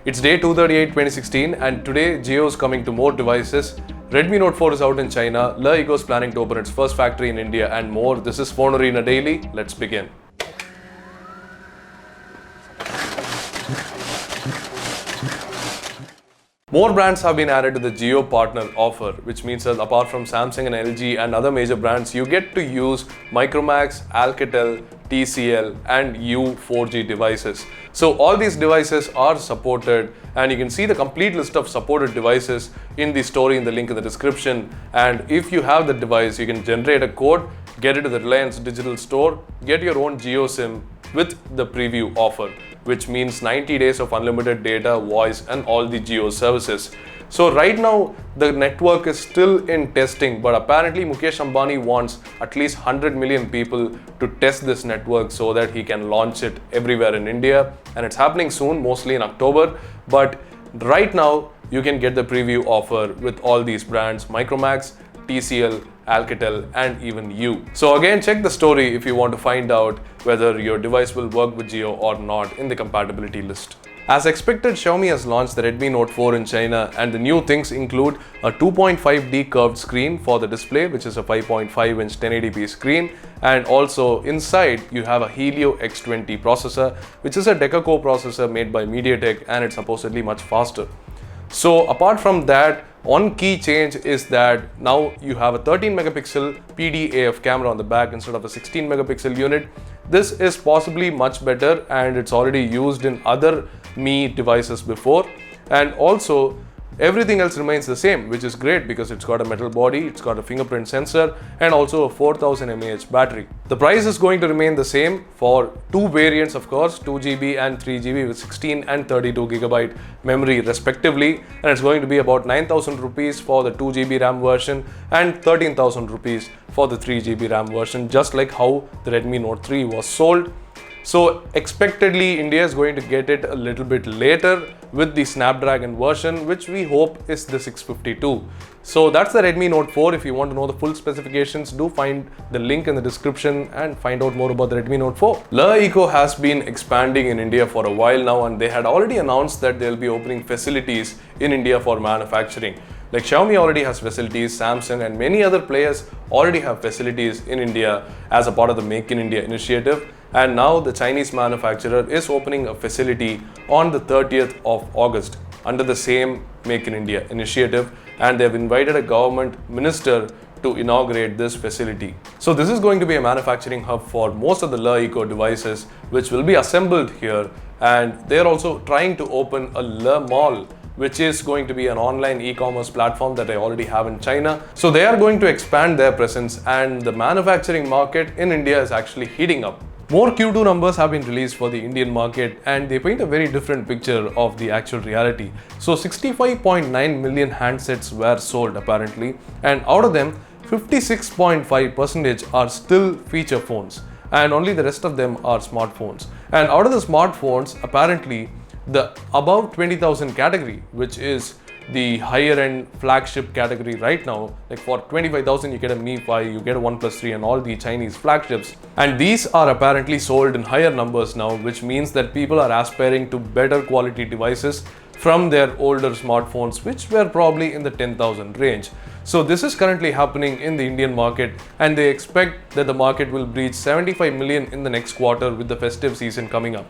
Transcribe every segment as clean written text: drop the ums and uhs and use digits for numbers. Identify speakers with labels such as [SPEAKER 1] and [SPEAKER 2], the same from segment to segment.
[SPEAKER 1] It's day 238 2016 and today Jio is coming to more devices. Redmi Note 4 is out in China, LeEco is planning to open its first factory in India and more. This is FoneArena Daily. Let's begin. More brands have been added to the Jio partner offer, which means that apart from Samsung and LG and other major brands, you get to use Micromax, Alcatel, TCL and U 4G devices. So all these devices are supported and you can see the complete list of supported devices in the story in the link in the description. And if you have the device, you can generate a code, get it to the Reliance Digital Store, get your own Jio SIM with the preview offer, which means 90 days of unlimited data, voice and all the Jio services. So right now the network is still in testing, but apparently Mukesh Ambani wants at least 100 million people to test this network so that he can launch it everywhere in India, and it's happening soon, mostly in October. But right now you can get the preview offer with all these brands: Micromax, TCL, Alcatel and even you. So again, check the story if you want to find out whether your device will work with Jio or not in the compatibility list. As expected, Xiaomi has launched the Redmi Note 4 in China, and the new things include a 2.5D curved screen for the display, which is a 5.5-inch 1080p screen, and also inside you have a Helio X20 processor, which is a deca-core processor made by MediaTek, and it's supposedly much faster. So apart from that, one key change is that now you have a 13 megapixel PD-AF camera on the back instead of a 16 megapixel unit. This is possibly much better and it's already used in other Mi devices before. And also everything else remains the same, which is great because it's got a metal body, it's got a fingerprint sensor and also a 4000 mAh battery. The price is going to remain the same for two variants, of course, 2GB and 3GB with 16 and 32GB memory respectively, and it's going to be about 9,000 rupees for the 2GB RAM version and 13,000 rupees for the 3GB RAM version, just like how the Redmi Note 3 was sold. So expectedly India is going to get it a little bit later with the Snapdragon version, which we hope is the 652. So that's the Redmi Note 4. If you want to know the full specifications, do find the link in the description and find out more about the Redmi Note 4. LeEco has been expanding in India for a while now, and they had already announced that they'll be opening facilities in India for manufacturing. Like Xiaomi already has facilities, Samsung and many other players already have facilities in India as a part of the Make in India initiative. And now the Chinese manufacturer is opening a facility on the 30th of August under the same Make in India initiative, and they've invited a government minister to inaugurate this facility. So this is going to be a manufacturing hub for most of the LeEco devices, which will be assembled here, and they're also trying to open a Le Mall, which is going to be an online e-commerce platform that they already have in China. So they are going to expand their presence, and the manufacturing market in India is actually heating up. More Q2 numbers have been released for the Indian market and they paint a very different picture of the actual reality. So 65.9 million handsets were sold apparently, and out of them 56.5% are still feature phones and only the rest of them are smartphones. And out of the smartphones, apparently the above 20,000 category, which is the higher end flagship category right now, like for 25,000 you get a Mi 5, you get a OnePlus 3 and all the Chinese flagships, and these are apparently sold in higher numbers now, which means that people are aspiring to better quality devices from their older smartphones, which were probably in the 10,000 range. So this is currently happening in the Indian market, and they expect that the market will breach 75 million in the next quarter with the festive season coming up.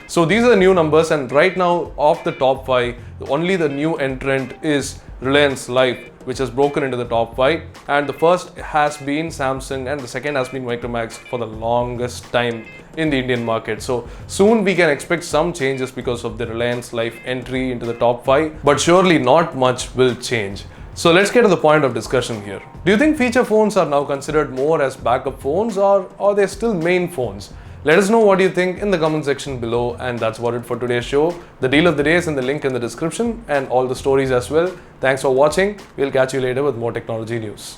[SPEAKER 1] So these are the new numbers, and right now of the top 5, only the new entrant is Reliance Life, which has broken into the top 5, and the first has been Samsung and the second has been Micromax for the longest time in the Indian market. So soon we can expect some changes because of the Reliance Life entry into the top 5, but surely not much will change. So let's get to the point of discussion here. Do you think feature phones are now considered more as backup phones, or are they still main phones? Let us know what you think in the comment section below, and that's about it for today's show. The deal of the day is in the link in the description and all the stories as well. Thanks for watching. We'll catch you later with more technology news.